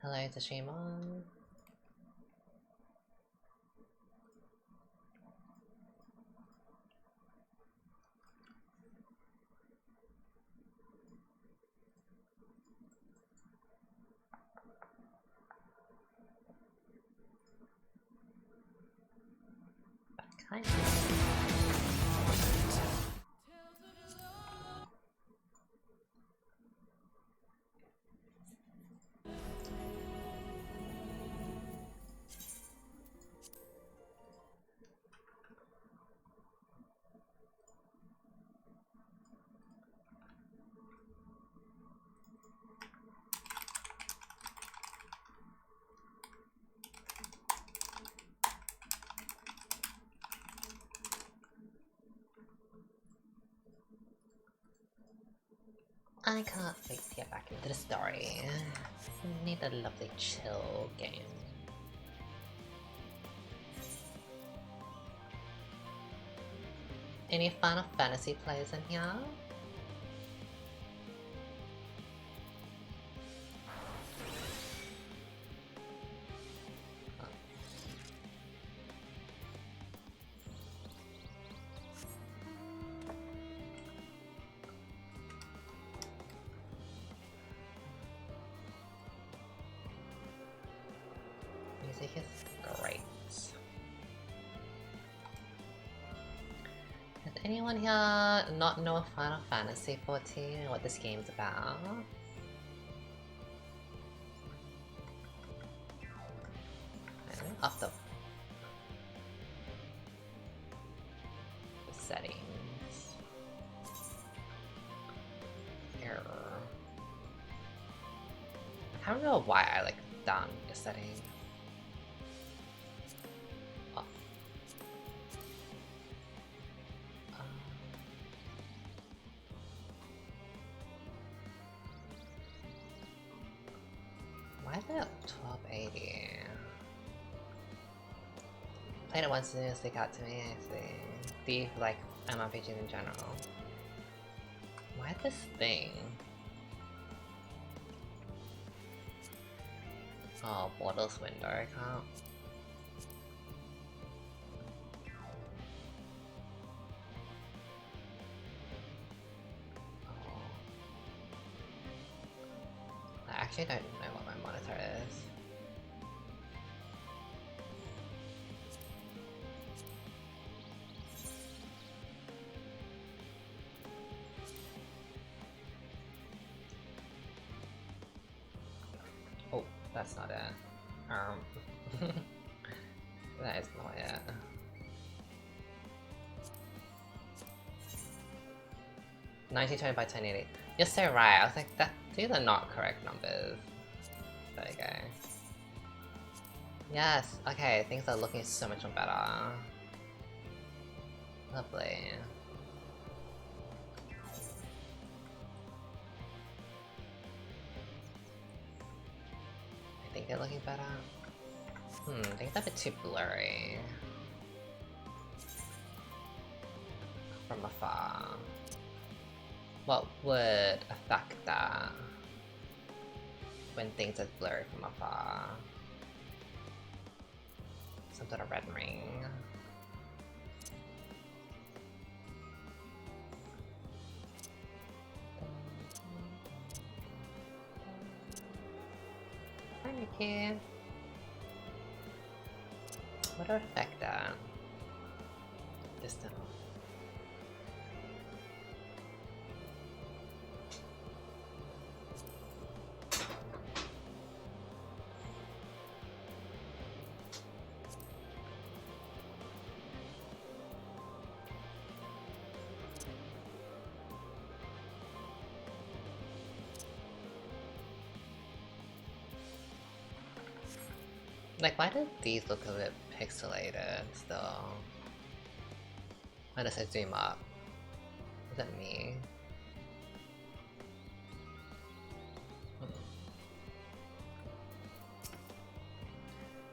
Hello, Tashima. Kind of. I can't wait to get back into the story. Need a lovely chill game. Any Final Fantasy players in here? Music is great. Does anyone here not know Final Fantasy 14 what this game's about? Up the settings. Error. I don't know why I like down the settings. Why is it 1280? Played it once and it didn't stick out to me, I think. Thief, like MRPGs in general. Why this thing? Oh, Borders window, I can't. I actually don't know what my monitor is. Oh, that's not it. That is not it. $1920 by 1080. You're so right. I was like, these are not correct numbers. There you go. Yes. Okay, things are looking so much better. Lovely. I think they're looking better. Things are a bit too blurry. From afar. What would affect that when things are blurry from afar? Some sort of red ring. Hi, Nikki. What would affect that? Distant. Like, why do these look a bit pixelated still? Why does it zoom up? Is that me?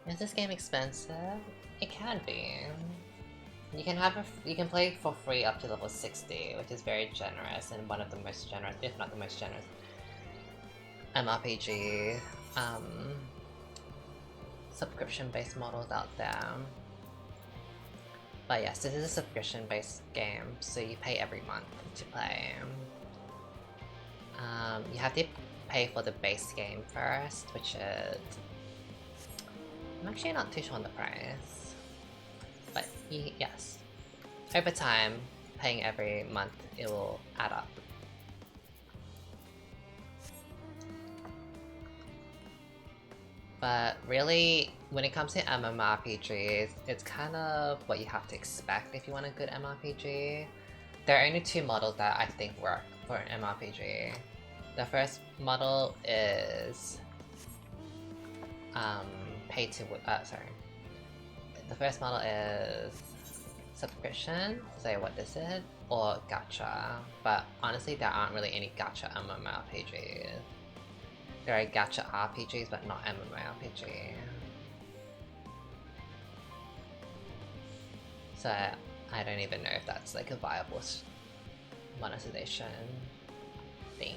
Is this game expensive? It can be. You can play for free up to level 60, which is very generous and one of the most generous, if not the most generous. MRPG subscription-based models out there. But yes, this is a subscription-based game, so you pay every month to play. You have to pay for the base game first, which is... I'm actually not too sure on the price. But yes, over time, paying every month, it will add up. But really, when it comes to MMORPGs, it's kind of what you have to expect if you want a good MMORPG. There are only two models that I think work for an MMORPG. The first model is pay to sorry. The first model is subscription, say what this is, or gacha. But honestly, there aren't really any gacha MMORPGs. There are gacha RPGs, but not MMORPG. So I don't even know if that's like a viable monetization thing.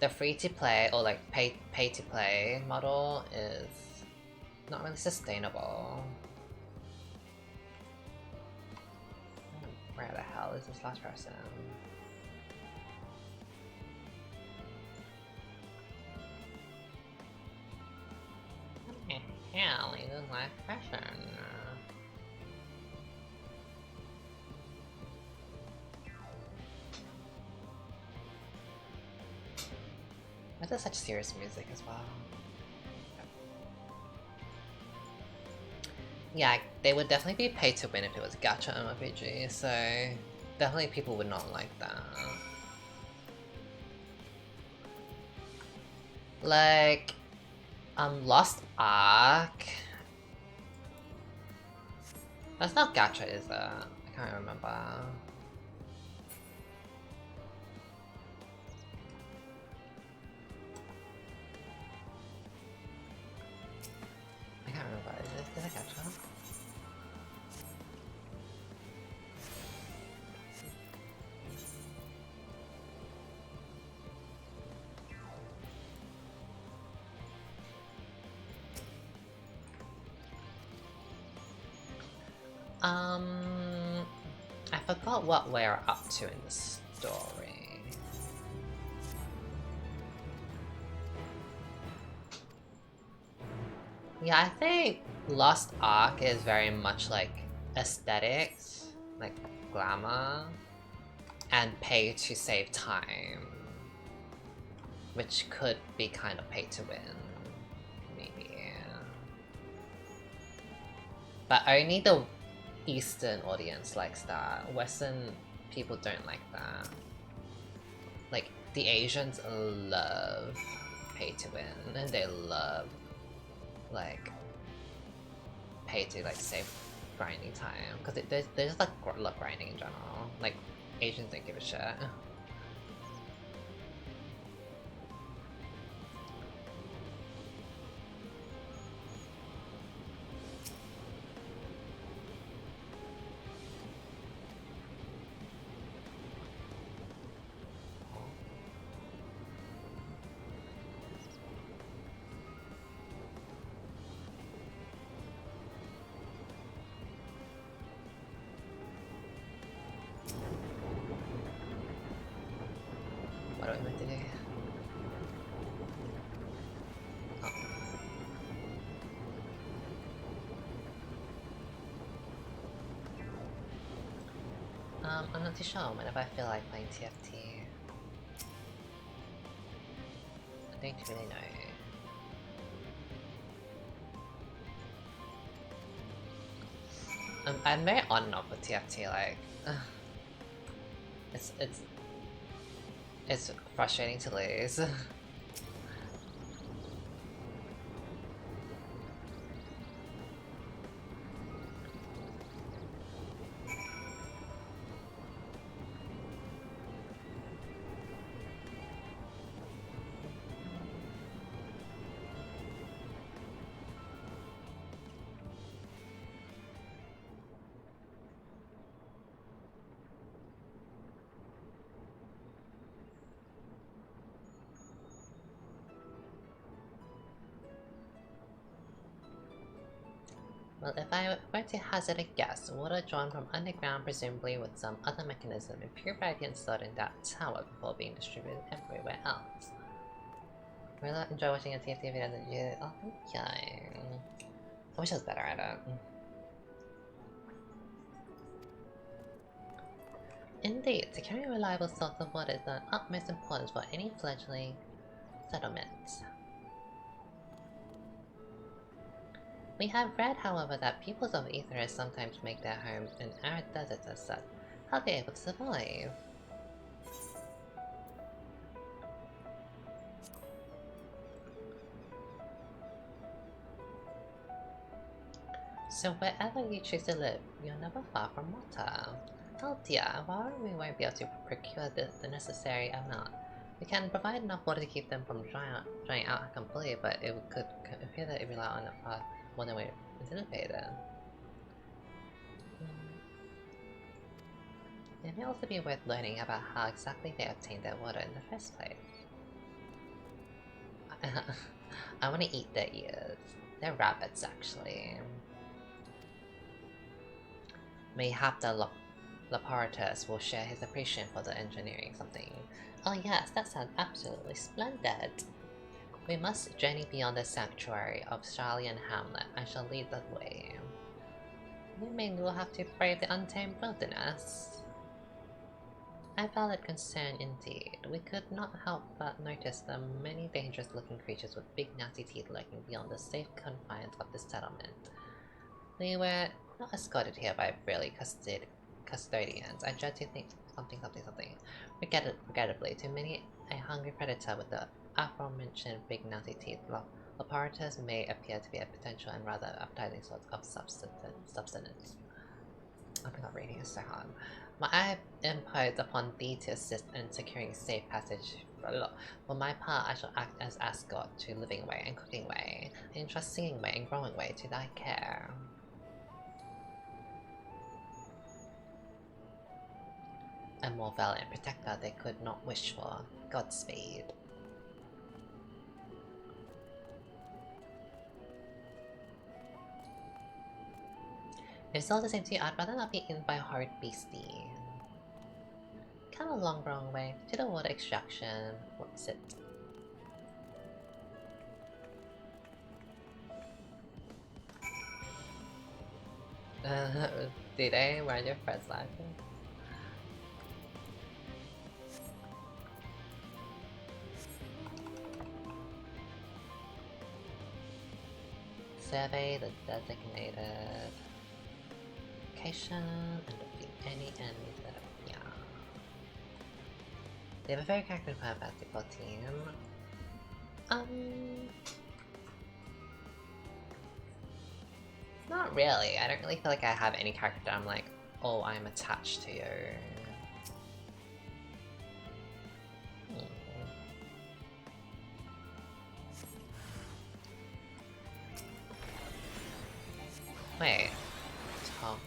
The free-to-play or like pay-to-play model is not really sustainable. Where the hell is this last person? What the hell is this last person? Why is there such serious music as well? Yeah, they would definitely be paid to win if it was gacha MMORPG, so definitely people would not like that. Like, Lost Ark. That's not gacha, is it? I can't remember. I can't remember. Is it gacha? I forgot what we're up to in the story. Yeah, I think Lost Ark is very much like aesthetics, like glamour, and pay to save time, which could be kind of pay to win, maybe. But only the Eastern audience likes that. Western people don't like that. Like, the Asians love pay to win, and they love, like, pay to, like, save grinding time. Because they just like love grinding in general. Like, Asians don't give a shit. What are we meant to do? I'm not too sure whenever I feel like playing TFT. I don't really know. I'm very on and off with TFT, like... It's frustrating to lose. Well, if I were to hazard a guess, water drawn from underground, presumably with some other mechanism, and purified and stored in that tower before being distributed everywhere else. Really enjoy watching a TFT video that you... Oh, thank you. I wish I was better at it. Indeed, securing a reliable source of water is of utmost importance for any fledgling settlement. We have read, however, that peoples of Aetheris sometimes make their homes in arid deserts as such. How are they able to survive? So wherever you choose to live, you're never far from water. Oh dear, well, we won't be able to procure the necessary amount. We can provide enough water to keep them from drying out completely, but it could appear that it rely on it more than we anticipated. It may also be worth learning about how exactly they obtained their water in the first place. I want to eat their ears. They're rabbits, actually. Mayhap the PArt8 will share his appreciation for the engineering something. Oh yes, that sounds absolutely splendid. We must journey beyond the sanctuary of Charlian Hamlet. I shall lead the way. You mean we'll have to brave the untamed wilderness? A valid concern indeed. We could not help but notice the many dangerous-looking creatures with big nasty teeth lurking beyond the safe confines of the settlement. We were not escorted here by burly custodians. I dread to think something. Regrettably, to many, a hungry predator with the aforementioned big nasty teeth, the PArt8 may appear to be a potential and rather appetizing source of subsistence. Oh my god, reading is so hard. I have imposed upon thee to assist in securing safe passage. For my part, I shall act as escort to living way and cooking way, and entrust singing way and growing way to thy care. A more valiant protector they could not wish for. Godspeed. If it's all the same to you, I'd rather not be eaten by a horrid beastie. Come along, wrong way. To the water extraction. What's it? Did I? Where are your friends laughing? Survey the designated location and defeat any enemies that appear. They have a very character basketball team. Not really. I don't really feel like I have any character that I'm like, oh, I'm attached to you. Wait. Tom.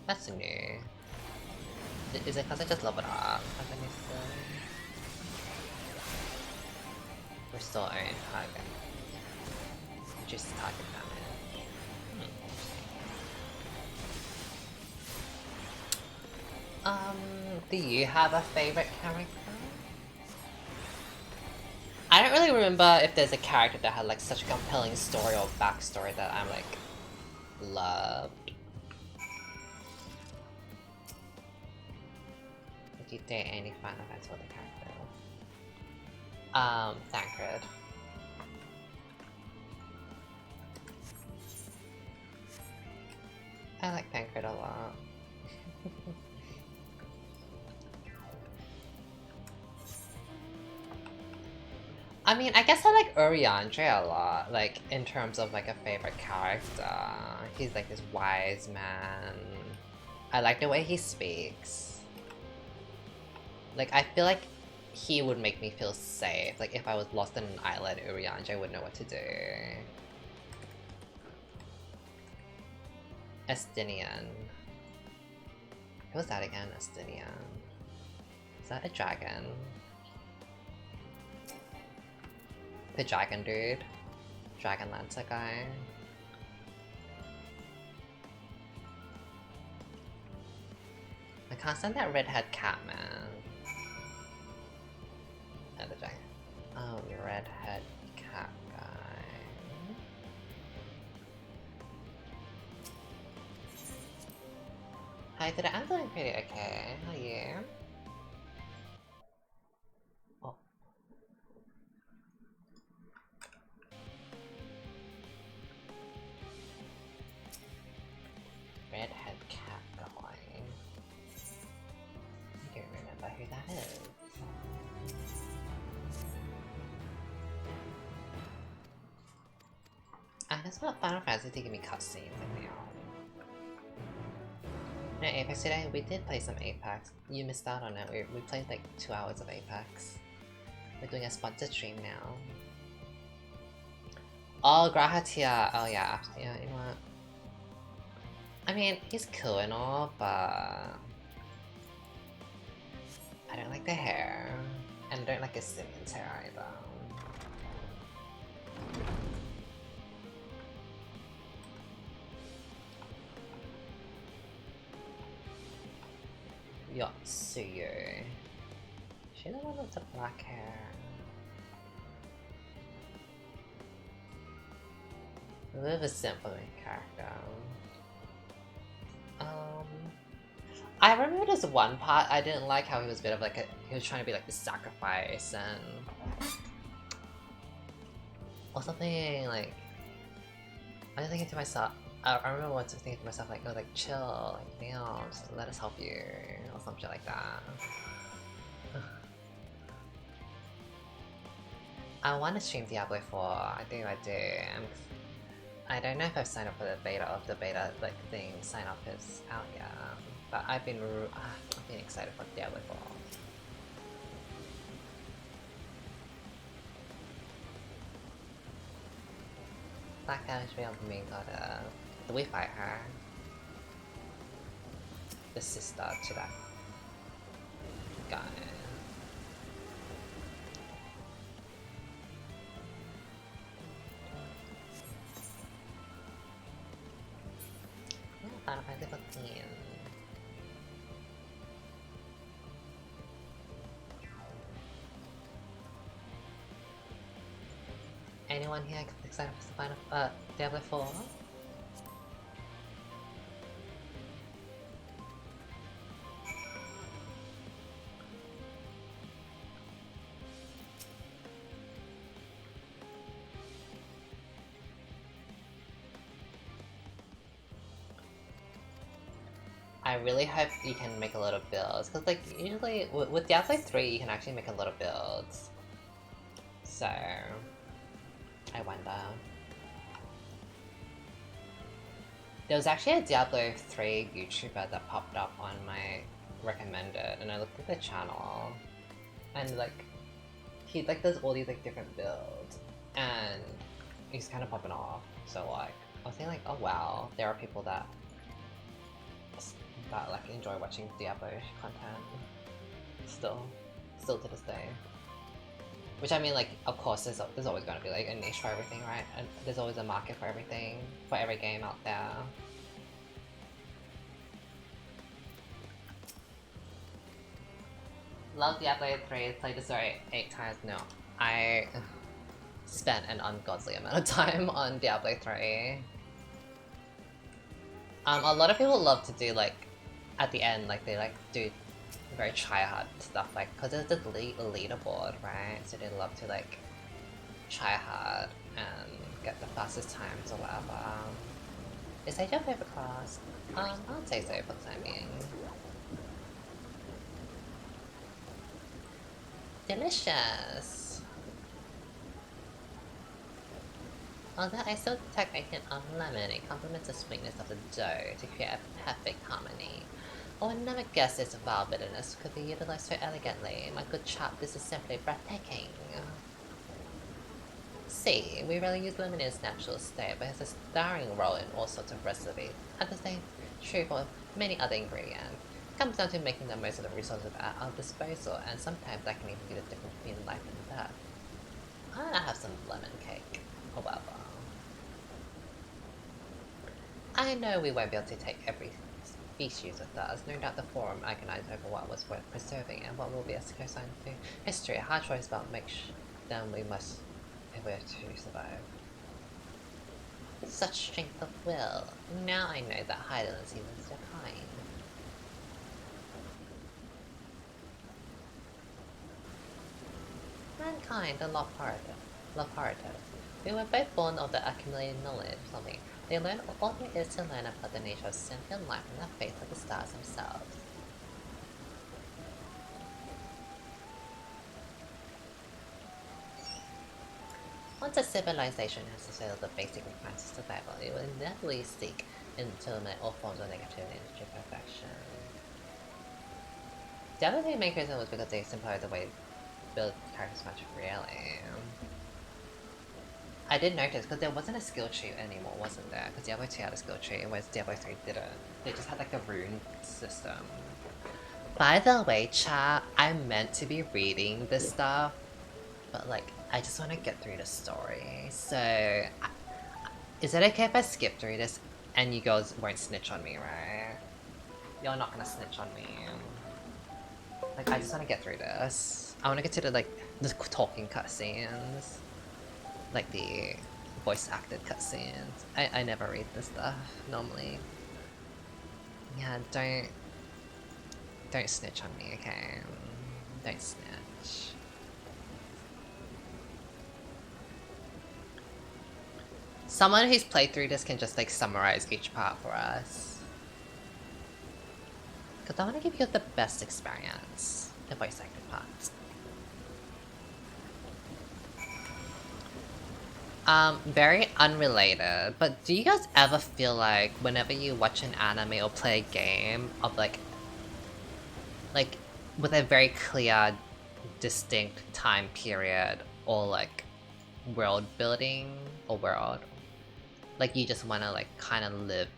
That's new. Is it because I just leveled up? Restore own target. Reduce target damage. Do you have a favorite character? I don't really remember if there's a character that had like such a compelling story or backstory that I'm like loved. Would you date any fan events for the character? Thancred. I like Thancred a lot. I mean, I guess I like Uriandre a lot, like, in terms of, like, a favorite character. He's, like, this wise man. I like the way he speaks. Like, I feel like he would make me feel safe. Like, if I was lost in an island, Uriandre would know what to do. Estinian. Who's that again? Estinian. Is that a dragon? The dragon dude. Dragon Lancer guy. I can't stand that redhead cat man. Oh, the giant. Oh, redhead cat guy. Hi today, I'm doing pretty okay. How are you? Oh. Redhead cat guy. I don't remember who that is. I just want Final Fantasy to give me cutscenes like now. No, Apex today, we did play some Apex. You missed out on it. We played like 2 hours of Apex. We're doing a sponsored stream now. Oh, Grahatia! Oh yeah, you know what? I mean, he's cool and all, but I don't like the hair. And I don't like his Simeon's hair either. Yotsuyu. She the one with the black hair. A bit of a simple character. I remember this one part I didn't like how he was a bit of like he was trying to be like the sacrifice and or something like I was thinking to myself I remember once thinking to myself like, oh, like chill, like damn, just let us help you or some shit like that. I want to stream Diablo 4, I do. I don't know if I've signed up for the beta like thing, sign up is out yet, but I've been excited for Diablo 4. Black Damage Beyond the main god, do we fight her? The sister to that guy. Final Fantasy 15. Anyone here excited for the final Diablo 4? I really hope you can make a lot of builds, because like usually with Diablo 3 you can actually make a lot of builds. So I wonder. There was actually a Diablo 3 YouTuber that popped up on my recommended and I looked at the channel and like he like does all these like different builds and he's kind of popping off. So like I was thinking like, oh wow, there are people that like enjoy watching Diablo content still to this day. Which I mean, like, of course there's always gonna be like a niche for everything, right? And there's always a market for everything, for every game out there. Love Diablo 3, played the story 8 times. No, I spent an ungodly amount of time on Diablo 3. A lot of people love to do like at the end, like they like do very try-hard stuff, like because it's the leaderboard, right? So they love to like try hard and get the fastest times or whatever. Is that your favorite class? I'd say so for the time being. Delicious! Although I still detect a hint of lemon, it complements the sweetness of the dough to create a perfect harmony. I would never guess this vile bitterness could be utilized so elegantly. My good chap, this is simply breathtaking. See, we rarely use lemon in its natural state, but it has a starring role in all sorts of recipes. At the same, true for many other ingredients. It comes down to making the most of the resources at our disposal, and sometimes that can even be the difference between life and death. I wanna have some lemon cake. However, I know we won't be able to take every issues with us. No doubt the forum agonized over what was worth preserving and what will be a cosign to history. A hard choice about then we must if we're to survive. Such strength of will. Now I know that Highland seasons are kind. Mankind and Laparta. We were both born of the accumulated knowledge of something. They learn all there is to learn about the nature of sentient life and the faith of the stars themselves. Once a civilization has settled the basic requirements of survival, it will inevitably seek to eliminate all forms of negativity and achieve perfection. The other thing main reason was because they simplified the way to build characters much really. I did notice, because there wasn't a skill tree anymore, wasn't there? Because Diablo 2 had a skill tree, whereas Diablo 3 didn't. They just had like a rune system. By the way, chat, I'm meant to be reading this stuff, but like, I just want to get through the story. So, is it okay if I skip through this and you guys won't snitch on me, right? You're not gonna snitch on me. Like, I just want to get through this. I want to get to the, like, the talking cutscenes. Like the voice acted cutscenes. I never read this stuff normally. Yeah, don't snitch on me, okay? Don't snitch. Someone who's played through this can just like summarize each part for us. Cause I want to give you the best experience. The voice acted parts. Very unrelated, but do you guys ever feel like whenever you watch an anime or play a game of like with a very clear, distinct time period or like world building or world, like you just want to like kind of live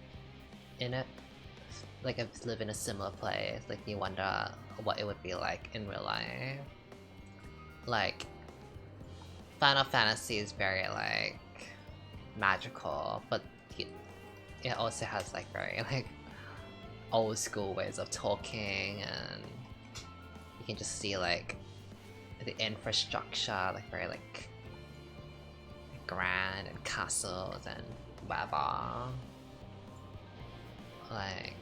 in it, like live in a similar place, like you wonder what it would be like in real life. Like Final Fantasy is very like magical, but it also has like very like old school ways of talking, and you can just see like the infrastructure like very like grand and castles and whatever, like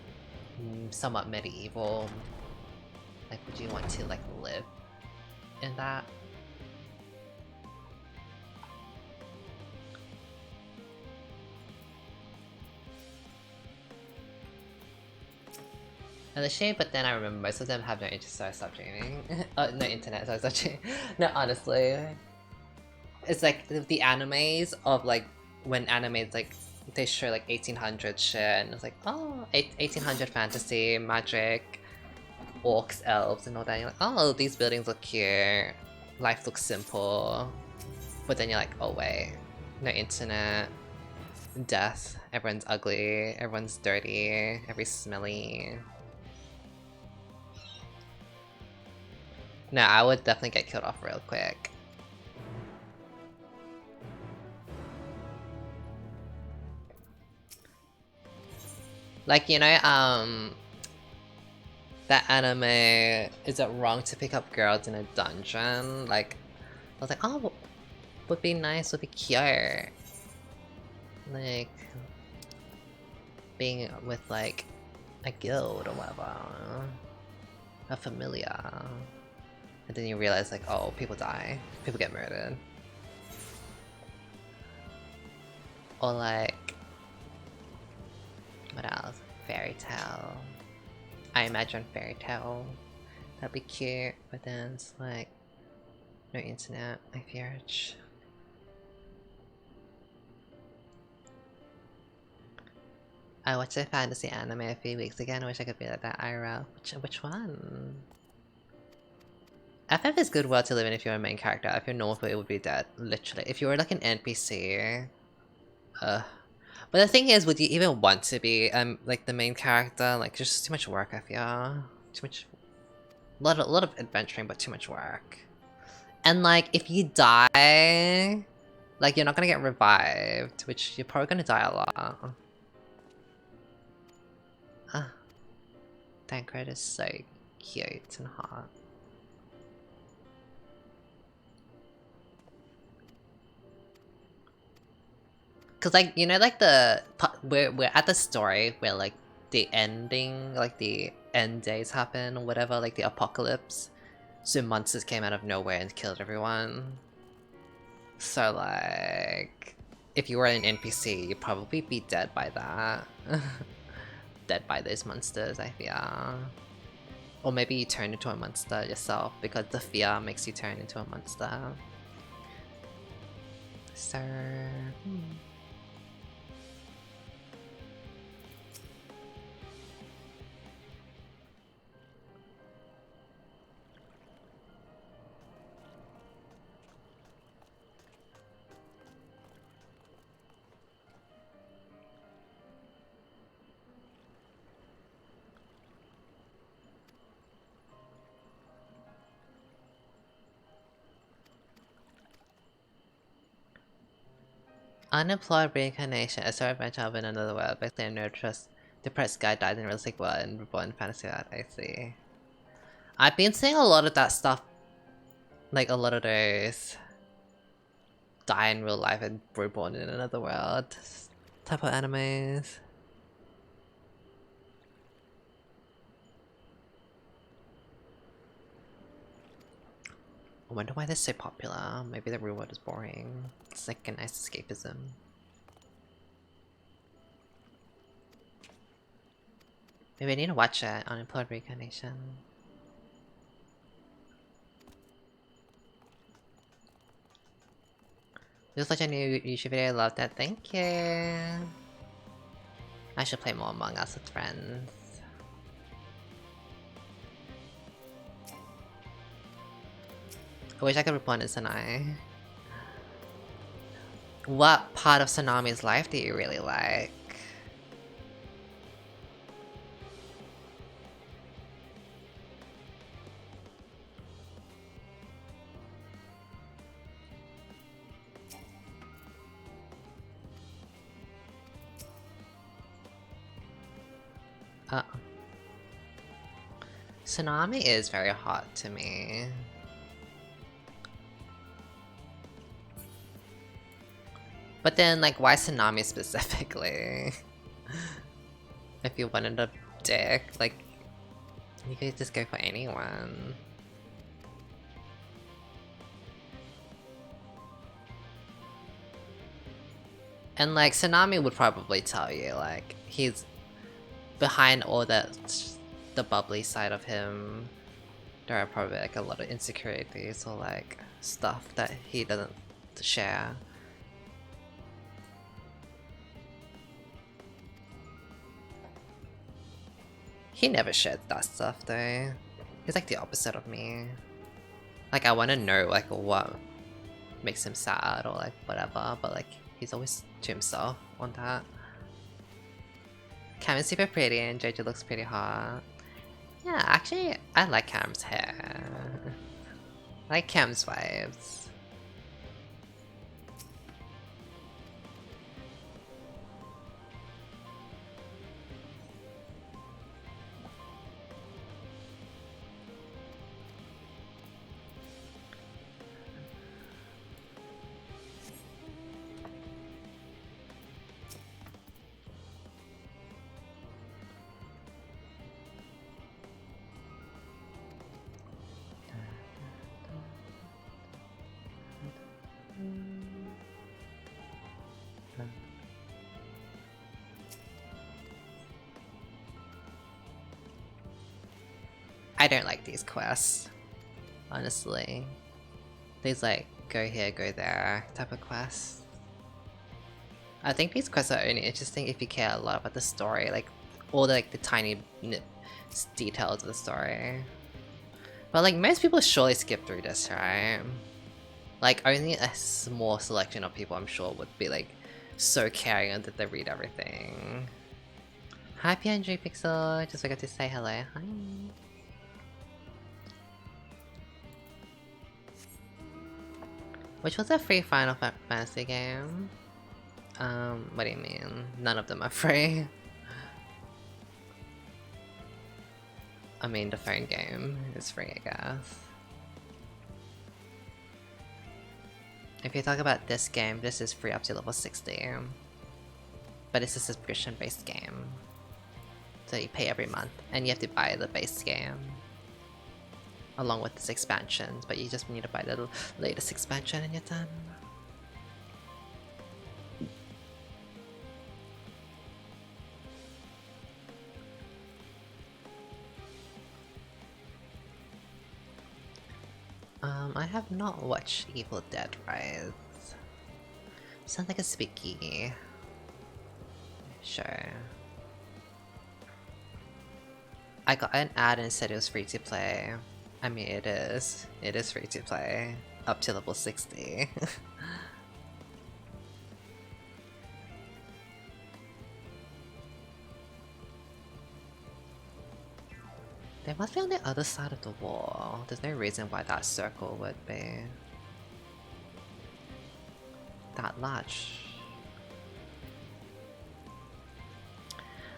somewhat medieval. Like, would you want to like live in that? And the shame, but then I remember most of them have no interest, so I stopped streaming. No internet, so I stopped streaming. No, honestly. It's like the animes of like, when animes like, they show like 1800 shit, and it's like, oh, 1800 fantasy, magic, orcs, elves, and all that. And you're like, oh, these buildings look cute. Life looks simple. But then you're like, oh wait, no internet. Death, everyone's ugly, everyone's dirty, everyone's smelly. No, I would definitely get killed off real quick. Like, you know, that anime, is it wrong to pick up girls in a dungeon? Like, I was like, oh, would be nice, would be cute. Like, being with like, a guild or whatever. A familiar. And then you realize like, oh, people die. People get murdered. Or like, what else? Fairy tale. I imagine fairy tale. That'd be cute, but then it's like, no internet, I fear it. I watched a fantasy anime a few weeks ago and I wish I could be like that IRL. Which one? FF is good world to live in if you're a main character. If you're normal, it would be dead. Literally. If you were like an NPC... But the thing is, would you even want to be like the main character? Like, just too much work, I feel. Too much... A lot of adventuring, but too much work. And like, if you die... Like, you're not gonna get revived, which you're probably gonna die a lot. Tancred is so cute and hot. Cause like, you know, like we're at the story where like the ending, like the end days happen or whatever, like the apocalypse. So monsters came out of nowhere and killed everyone. So like, if you were an NPC, you'd probably be dead by that. Dead by those monsters, I fear. Or maybe you turn into a monster yourself because the fear makes you turn into a monster. So... Unemployed reincarnation, a story of my child in another world, but there no trust. Depressed guy died in realistic world and reborn in fantasy world, I see. I've been seeing a lot of that stuff, like a lot of those die in real life and reborn in another world type of animes. I wonder why they're so popular. Maybe the real world is boring. It's like a nice escapism. Maybe I need to watch it. Unemployed reincarnation. Just like a new YouTube video. I love that. Thank you. I should play more Among Us with friends. I wish I could respond to Sanai. What part of Tsunami's life do you really like? Tsunami is very hot to me. But then, like, why Tsunami specifically? If you wanted a dick, like, you could just go for anyone. And, like, Tsunami would probably tell you, like, he's behind all that, the bubbly side of him. There are probably, like, a lot of insecurities or, like, stuff that he doesn't share. He never shared that stuff though. He's like the opposite of me. Like I want to know like what makes him sad or like whatever, but like he's always to himself on that. Cam is super pretty and Jojo looks pretty hot. Yeah, actually I like Cam's hair. I like Cam's vibes. I don't like these quests, honestly. These like go here, go there type of quests. I think these quests are only interesting if you care a lot about the story, like all the tiny details of the story. But like most people surely skip through this, right? Like only a small selection of people I'm sure would be like so caring that they read everything. Hi PNG Pixel, just forgot to say hello. Hi. Which was a free Final Fantasy game? What do you mean? None of them are free. I mean, the phone game is free, I guess. If you talk about this game, this is free up to level 60. But it's a subscription-based game. So you pay every month, and you have to buy the base game. Along with this expansion, but you just need to buy the latest expansion and you're done. I have not watched Evil Dead Rise. Sounds like a spooky. Sure. I got an ad and it said it was free to play. I mean, it is. It is free to play. Up to level 60. They must be on the other side of the wall. There's no reason why that circle would be that large.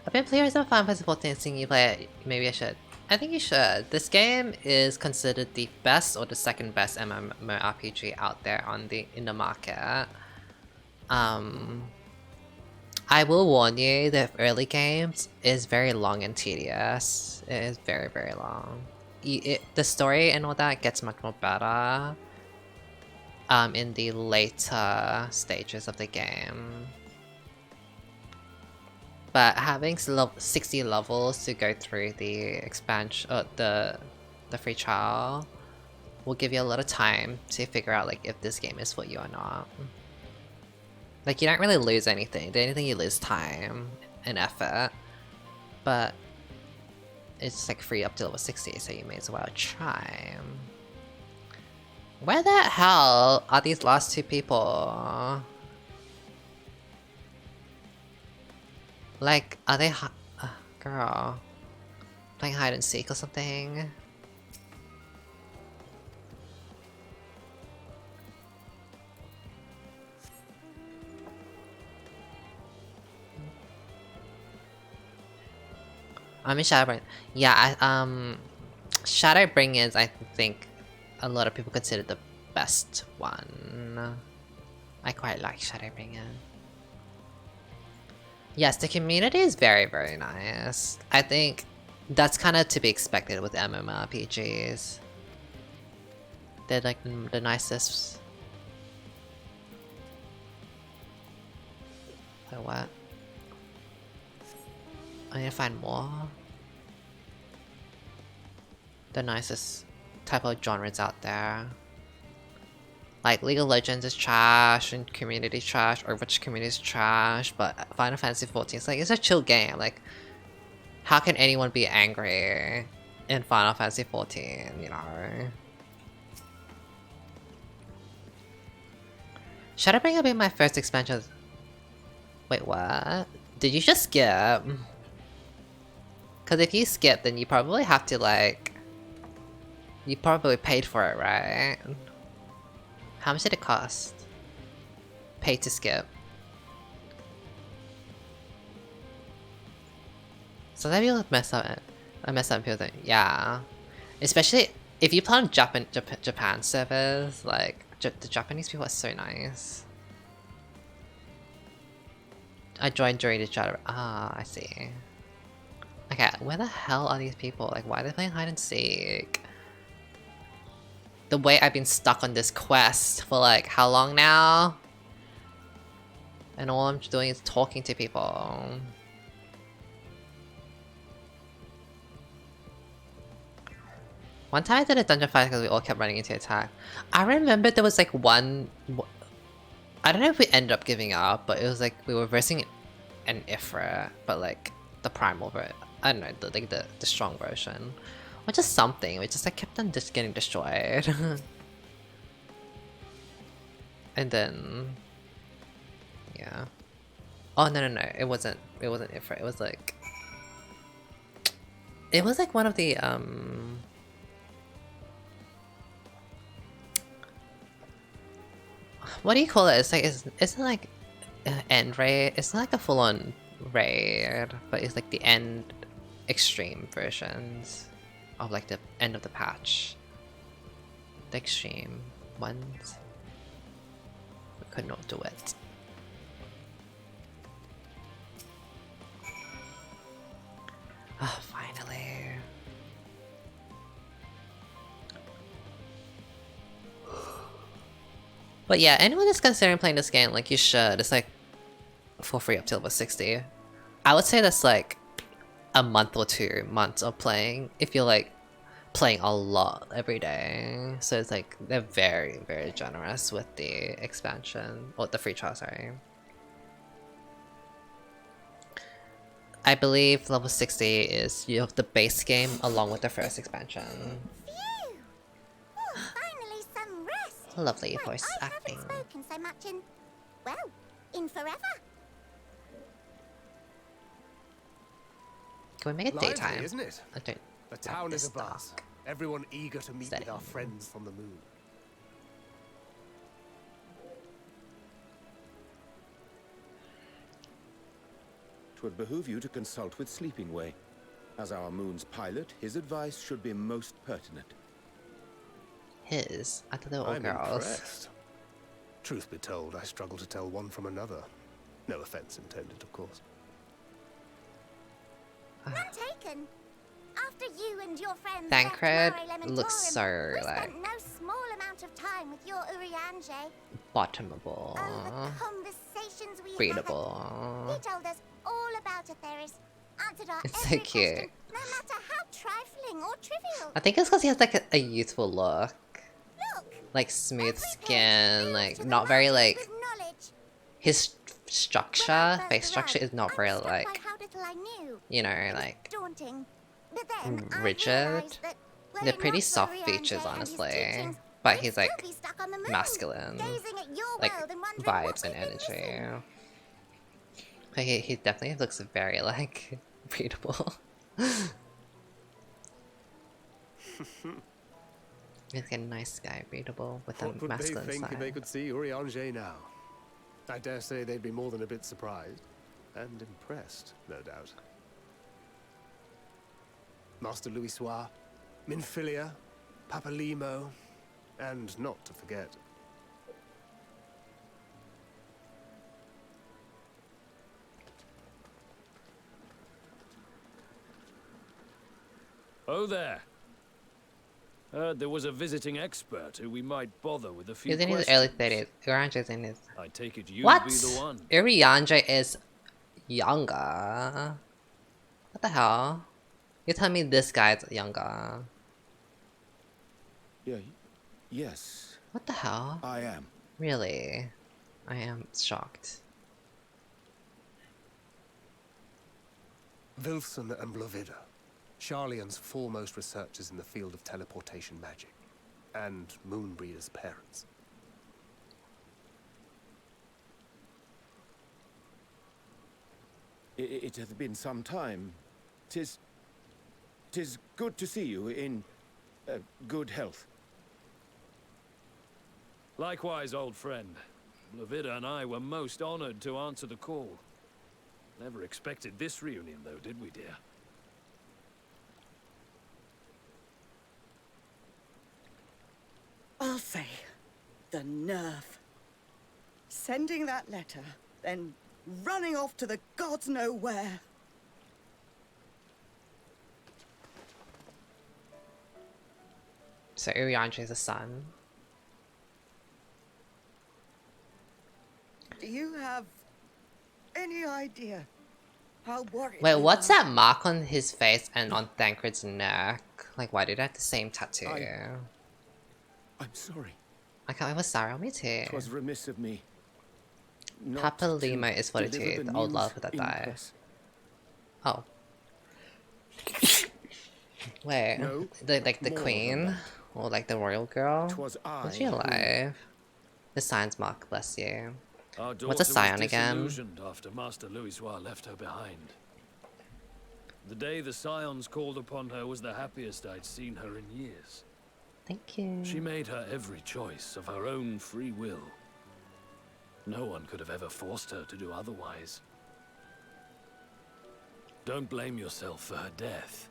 I've been playing some Final Fantasy 14 and seeing you play it. Maybe I should. I think you should. This game is considered the best or the second best MMORPG out there in the market. I will warn you, the early games is very long and tedious. It is very, very long. The story and all that gets much more better in the later stages of the game. But having 60 levels to go through the expansion, the free trial, will give you a lot of time to figure out like if this game is for you or not. Like, you don't really lose anything. The only thing you lose is time and effort. But it's like free up to level 60, so you may as well try. Where the hell are these last two people? Like, are they girl, playing hide and seek or something? I'm in Shadowbring. Yeah, Shadowbring is, I think, a lot of people consider the best one. I quite like Shadowbring. Yes, the community is very, very nice. I think that's kind of to be expected with MMORPGs. They're like the nicest. So what? I need to find more. The nicest type of genres out there. Like, League of Legends is trash, and community is trash, Overwatch community is trash, but Final Fantasy 14 is like, it's a chill game. Like, how can anyone be angry in Final Fantasy 14, you know? Shadowbring will be my first expansion. Wait, what? Did you just skip? Because if you skip, then you probably have to, like... You probably paid for it, right? How much did it cost? Pay to skip. So that people mess up. I mess up people think, yeah. Especially if you play on Japan servers, like the Japanese people are so nice. I joined during the chat. Ah, I see. Okay, where the hell are these people? Like, why are they playing hide and seek? The way I've been stuck on this quest for like how long now? And all I'm doing is talking to people. One time I did a dungeon fight because we all kept running into attack. I remember there was like one... I don't know if we ended up giving up, but it was like we were versing an Ifrit, but like the primal version. I don't know, the strong version. Or just something, we just like kept on just getting destroyed. And then... yeah. Oh no, it wasn't Ifrit, it was like... It was like one of the what do you call it? It's like it's like end raid. It's not like a full-on raid, but it's like the end extreme versions. of like the end of the patch. The extreme ones. We could not do it. Oh, finally. But yeah, anyone that's considering playing this game, like, you should. It's like for free up till level 60. I would say that's like a month or 2 months of playing if you're like playing a lot every day. So it's like they're very, very generous with the expansion, or the free trial, sorry. I believe level 60 is you have the base game along with the first expansion. Phew! Oh, finally some rest. Lovely voice acting. I haven't spoken so much in, well, in forever. Can we make it Lively, daytime? isn't it? I don't. The town is this abuzz. Everyone eager to meet with our Setting. friends from the moon. Twould behoove you to consult with Sleeping Way. As our moon's pilot, his advice should be most pertinent. His? I thought they were all I'm girls. impressed. Truth be told, I struggle to tell one from another. No offense intended, of course. None taken. After you and your friends Thancred left looks so we like spent no small amount of time with your Urianger. bottomable, Oh, the conversations we readable. had. He told us all about Atheris, answered our It's so every cute. question, no matter how trifling or trivial. I think it's because he has like a youthful look, Look, like smooth every page skin, fills like to the not very margins like with knowledge. his When I structure, first face structure arrived, is not I very was struck like, by how little I knew. you know, It was like daunting. But then I rigid. realized that were They're it pretty not for soft Urianger features, and his honestly. teachings, But we'd he's still like be stuck on the moon, masculine, gazing at your like world and wondering vibes what and we've been missing. energy. But he definitely looks very like readable. He's like a nice guy, readable with a What would they masculine think if they side. could see Urianger now? I dare say they'd be more than a bit surprised. And impressed, no doubt. Master Louisoix, Minfilia, Papalimo, and not to forget, Oh there. Heard there was a visiting expert who we might bother with a few He's in his questions. early 30s. Urianger's in his... I take it you'd What? be the one. Urianger is younger. What the hell? You tell me this guy's younger. Yes, What the hell? I am. Really? I am shocked. Wilson and Blovida, Charlian's foremost researchers in the field of teleportation magic, and Moonbreeder's parents. It hath been some time. Tis good to see you in good health. Likewise, old friend. Blovida and I were most honored to answer the call. Never expected this reunion, though, did we, dear? Alfei, the nerve. Sending that letter, then running off to the gods know where. So Urianger is a son. Do you have any idea how worried Wait, we what's are? that mark on his face and on Thancred's neck? Like, why do they have the same tattoo? I'm sorry. I can't. I was sorry. Me too. 'Twas remiss of me. not Papa to Lima is deliver 42, the the old news love that in died. press. Oh. Wait, No, like the more than queen? that. Or like the royal girl? 'Twas I Was she who- alive? The science mark, bless you. Our daughter What's a scion was again? disillusioned after Master Louisoix left her behind. The day the scions called upon her was the happiest I'd seen her in years. Thank you. She made her every choice of her own free will. No one could have ever forced her to do otherwise. Don't blame yourself for her death.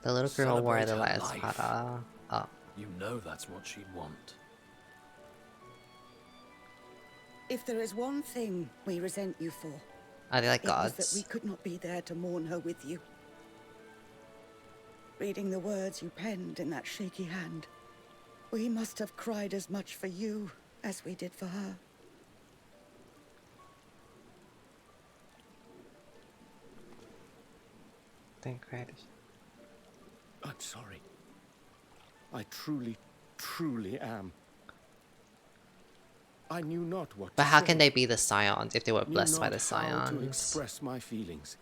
The little girl wore Celebrate the her lightest life. powder. Oh, You know that's what she'd want. If there is one thing we resent you for, are they like it was that we gods? could not be there to mourn her with you. Reading the words you penned in that shaky hand, we must have cried as much for you as we did for her. Don't cry. I'm sorry. I truly, truly am. I knew not what But to how say. can they be the Scions if they were Knew blessed by not the how to Scions? express my feelings.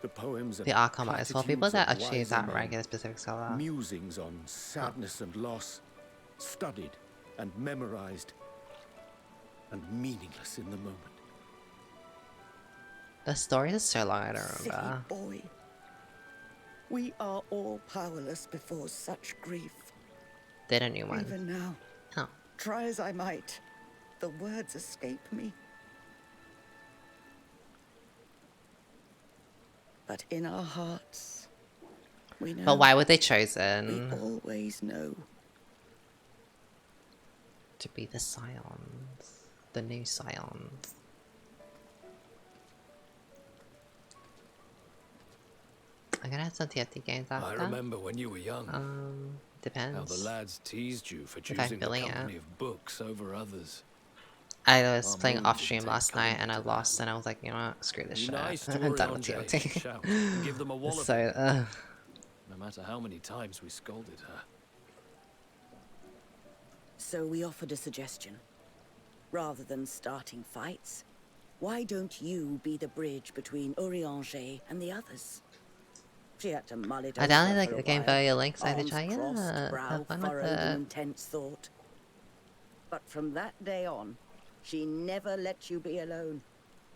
The poems and The Archon might as well. People platitudes that of actually is wiser that men, rank in a specific scholar. musings on sadness and loss, studied and memorized, and meaningless in the moment. The story is so long I don't Silly remember. boy. We are all powerless before such grief. Did a new one. Even now, Oh. try as I might, the words escape me. But in our hearts, we know. But why were they We chosen always know. to be the Scions? The new Scions. I'm gonna have some TFT games after. I remember when you were young. How Depends. the lads teased you for If I'm choosing the feeling it. company of books over others. I was Our playing moon off didn't stream take last night and I kindly to lost that. and I was like, you know what, screw this Be shit. nice to I'm done with Oriange, TFT. shout, and give them a walloping. So, No matter how many times we scolded her. So we offered a suggestion. Rather than starting fights, why don't you be the bridge between Oriange and the others? She had to mull it I over downloaded like for a a game while, via links I arms try, crossed, yeah, brow have fun with furrowed in it. intense thought. But from that day on, she never let you be alone.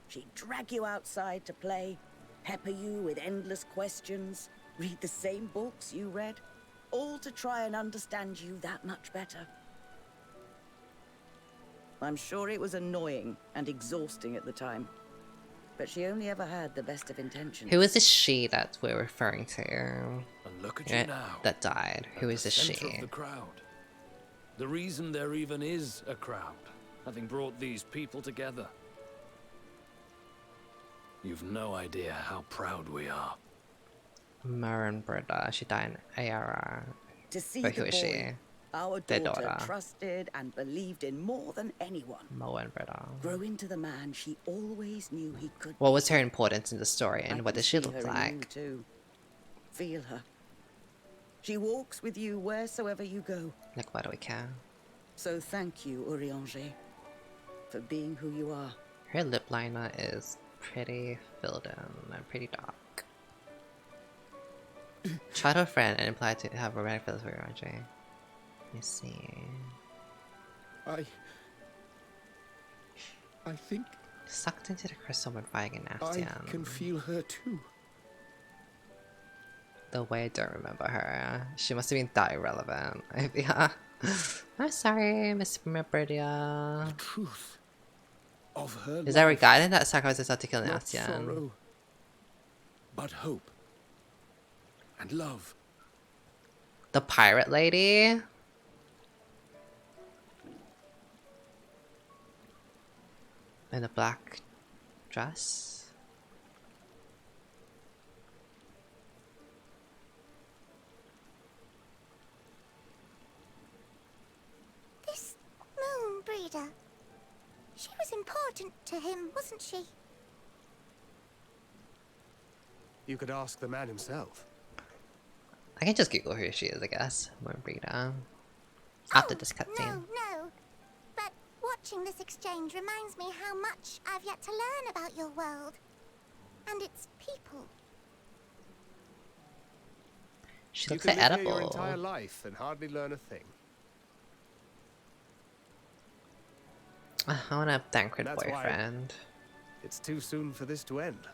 She'd drag you outside to play, pepper you with endless questions, read the same books you read, all to try and understand you that much better. I'm sure it was annoying and exhausting at the time, but she only ever had the best of intentions. Who is this she that we're referring to? And look at Yeah, you now. that died. Who at is the this center she? of the crowd. The reason there even is a crowd, having brought these people together. You've no idea how proud we are. Marin Brida. She died in ARR. To see But the who is boy, she? our Their daughter, daughter. trusted and believed in more than anyone, Moen Brida. grow into the man she always knew he could What be. was her importance in the story I and what can does she see look her in you like? too. Feel her. She walks with you wheresoever you go. Like, why do we care? So thank you, Oriange, for being who you are. Her lip liner is pretty filled in and pretty dark. Childhood friend and implied to have romantic feelings for Raji. Let me see. I think Sucked into the crystal when fighting an I Afghan. can feel her too. The way I don't remember her. She must have been that irrelevant. Yeah. I'm sorry, Miss Meridia. The truth of her Is that life, regarding that sacrifices to kill an not Afghan? sorrow, but hope and love. The pirate lady? In a black dress? This moon breeder. She was important to him, wasn't she? You could ask the man himself. I can just Google who she is, I guess. Moonbreeder. After this cutscene. No. But watching this exchange reminds me how much I've yet to learn about your world. And its people. She You looks could like live here edible. your entire life and hardly learn a thing. I want a Thancred That's why- boyfriend. It's too soon for this to end.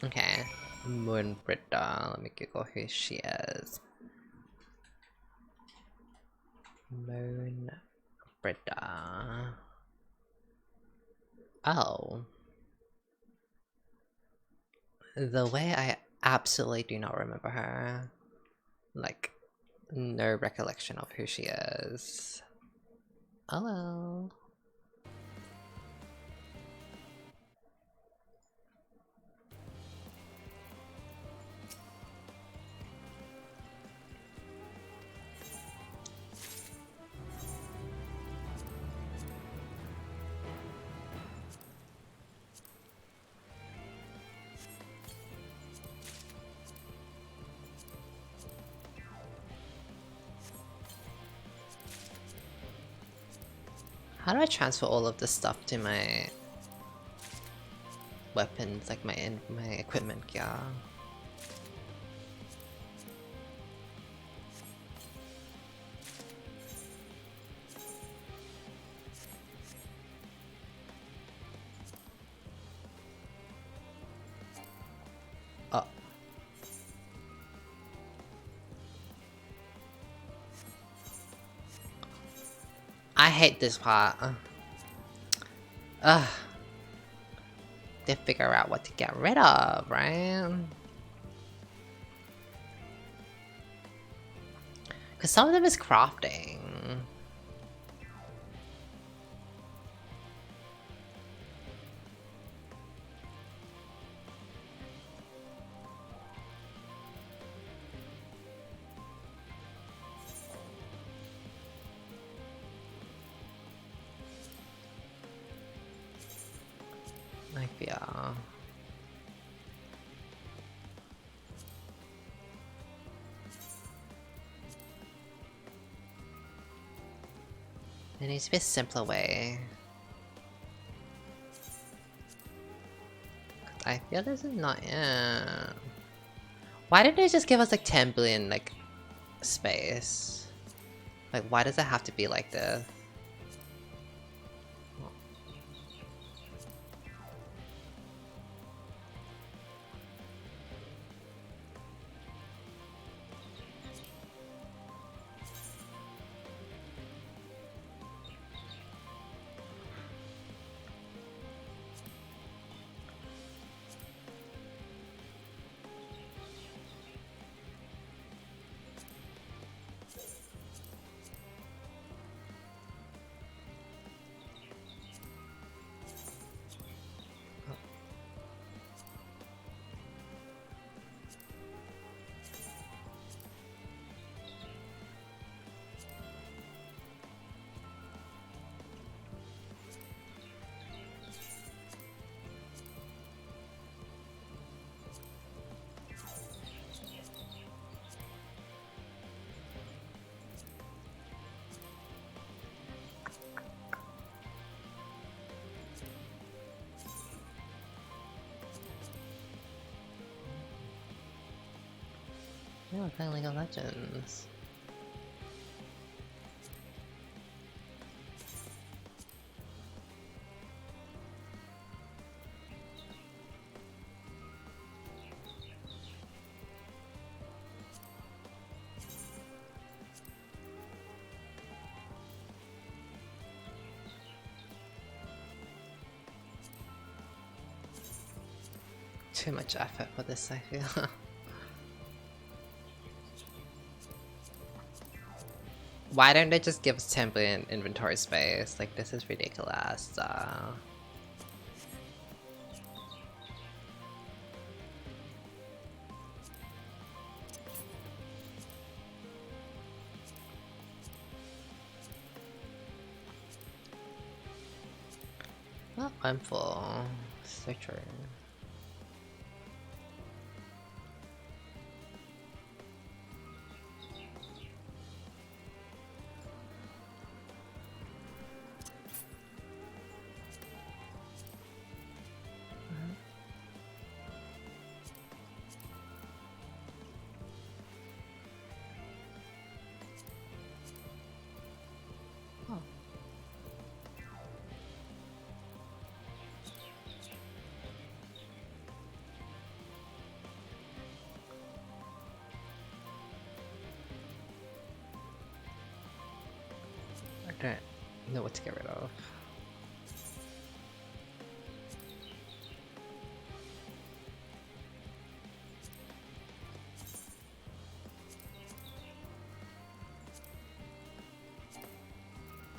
Okay. Moonbritta. Let me Google who she is. Moonbritta. Oh. The way I absolutely do not remember her. Like, no recollection of who she is. Hello. How do I transfer all of this stuff to my weapons, like my equipment gear? Oh. I hate this part. Ugh. They figure out what to get rid of, right? Because some of them is crafting. Like, yeah. There needs to be a simpler way. I feel this is not it. Why didn't they just give us like 10 billion like space? Like, why does it have to be like this? Yeah, we're playing League of Legends. Too much effort for this, I feel. Why don't they just give us 10 billion inventory space? Like, this is ridiculous. Well, I'm full. So true. don't know what to get rid of.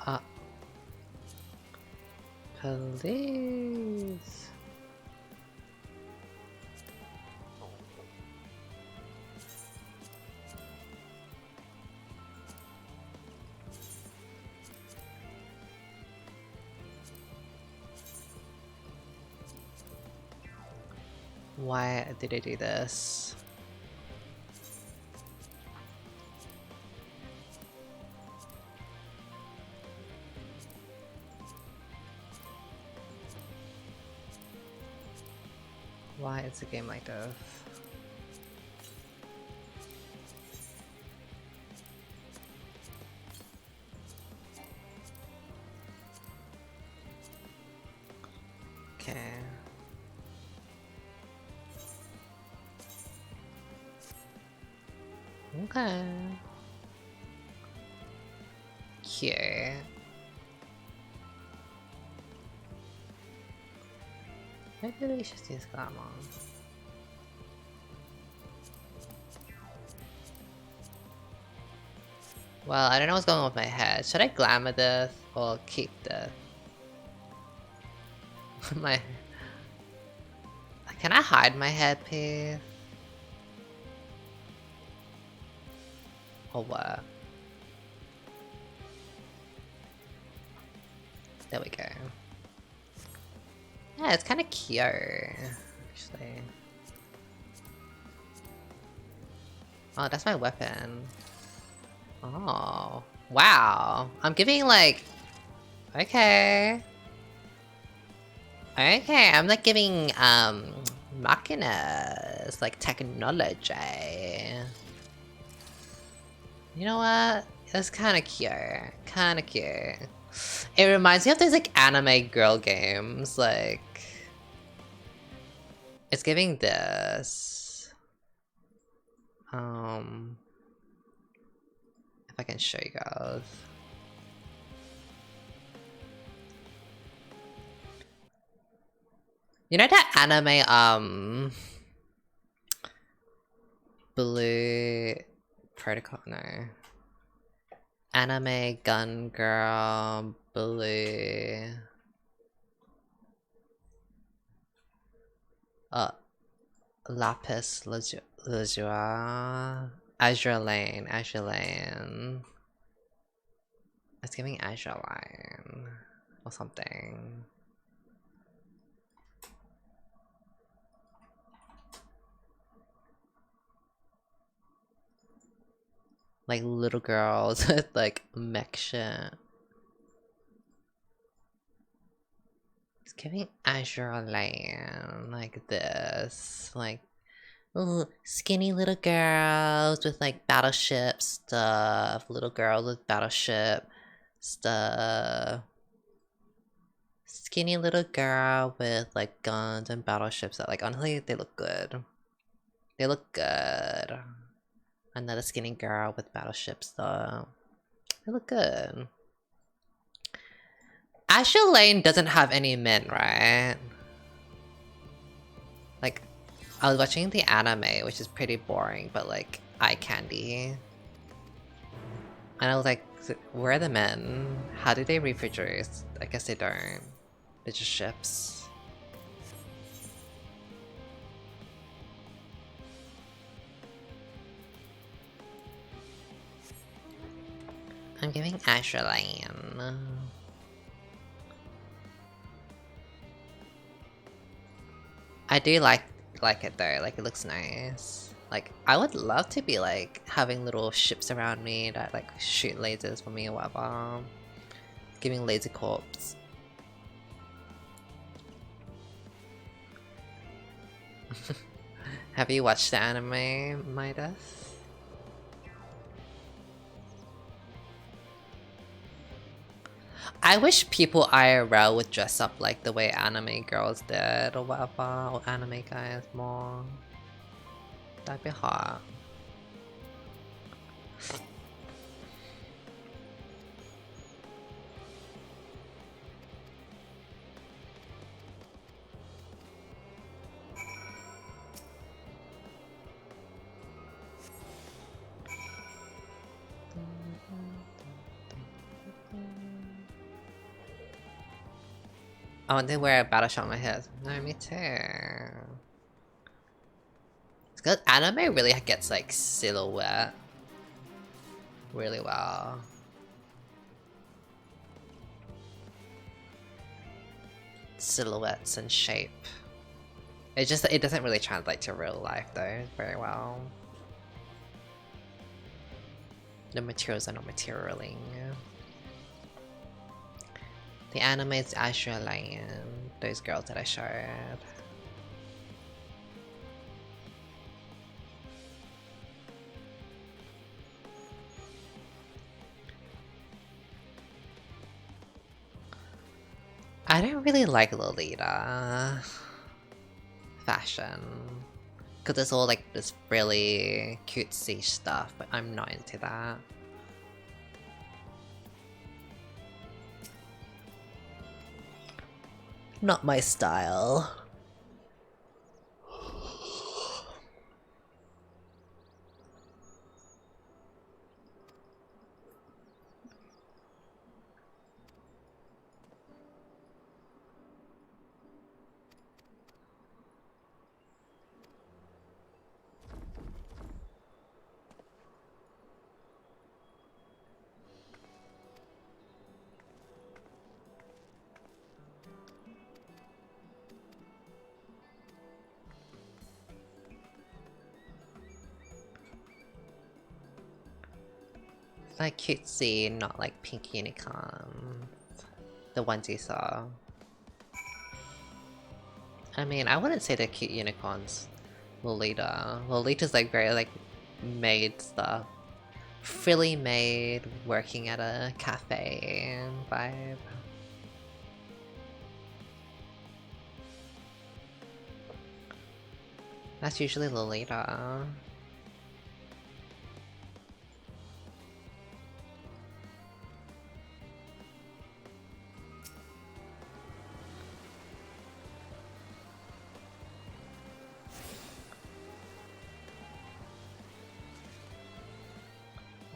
Ah. Police. Why did I do this? Why is a game like this? Okay. Okay. Cute. Maybe we should use glamour. Well, I don't know what's going on with my head. Should I glamour this or keep this? my... Can I hide my head, please? Or what? There we go. Yeah, it's kind of cute, actually. Oh, that's my weapon. Oh, wow. I'm giving like... Okay. Okay, I'm like giving, machinas, like technology. You know what? That's kind of cute. Kind of cute. It reminds me of those like anime girl games, like... It's giving this. If I can show you guys. You know that anime, Blue Protocol? No. Anime Gun Girl Blue. Lapis Lazuli. Azure Lane. Azure Lane. It's giving Azure Lane. Or something. Like little girls with like mech shit. It's giving Azure Lane like this. Like, ooh, skinny little girls with like battleship stuff. Little girls with battleship stuff. Skinny little girl with like guns and battleships that like honestly they look good. They look good. Another skinny girl with battleships though. They look good. Azure Lane doesn't have any men, right? Like, I was watching the anime, which is pretty boring, but like, eye candy. And I was like, where are the men? How do they reproduce? I guess they don't. They're just ships. I'm giving Azure Lane. I do like it though, like it looks nice. Like, I would love to be like having little ships around me that like shoot lasers for me or whatever. Giving laser corps. Have you watched the anime, Midas? I wish people IRL would dress up like the way anime girls did or whatever, or anime guys more. That'd be hot. I want to wear a battle shot on my head. No, me too. It's good. Anime really gets like silhouette really well. Silhouettes and shape. It doesn't really translate to real life though very well. The materials are not materialing. The anime is Azure Lion, those girls that I showed. I don't really like Lolita fashion, because it's all like this really cutesy stuff, but I'm not into that. Not my style. Like cutesy, not like pink unicorn. The ones you saw. I mean, I wouldn't say they're cute unicorns. Lolita. Lolita's like very like made stuff. Frilly made, working at a cafe vibe. That's usually Lolita.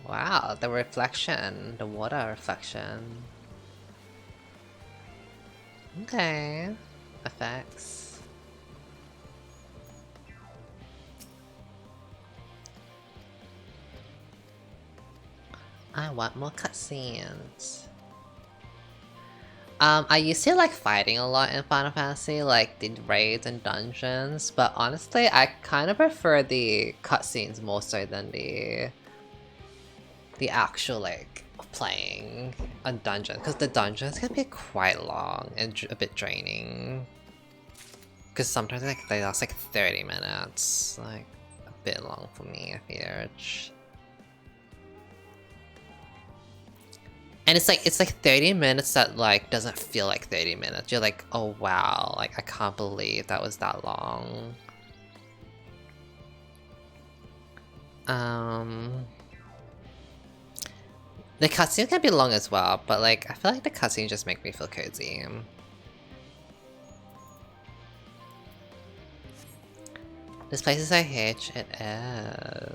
Wow, the reflection, the water reflection. Okay, effects. I want more cutscenes. I used to like fighting a lot in Final Fantasy, like the raids and dungeons, but honestly, I kind of prefer the cutscenes more so than the actual like playing a dungeon, because the dungeons can be quite long and a bit draining. Because sometimes like they last like 30 minutes, like a bit long for me, I feel. And it's like 30 minutes that like doesn't feel like 30 minutes. You're like, oh wow, like I can't believe that was that long. The cutscene can be long as well, but like I feel like the cutscene just make me feel cozy. This place is a hitch, it is.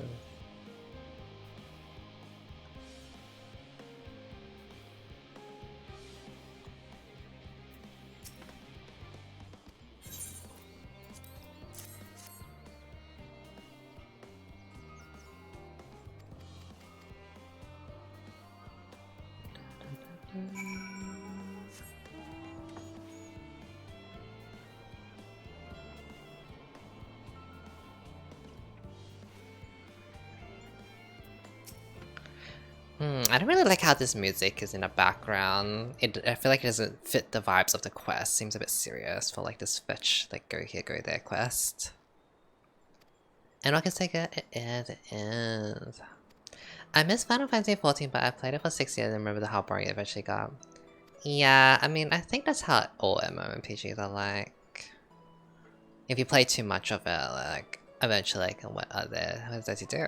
I don't really like how this music is in the background. I feel like it doesn't fit the vibes of the quest. Seems a bit serious for like this fetch, like go here, go there quest. And I can say it is. I miss Final Fantasy 14, but I played it for 6 years and remember how boring it eventually got. Yeah, I mean, I think that's how all MMORPGs are like. If you play too much of it, like, eventually, like, what does it do?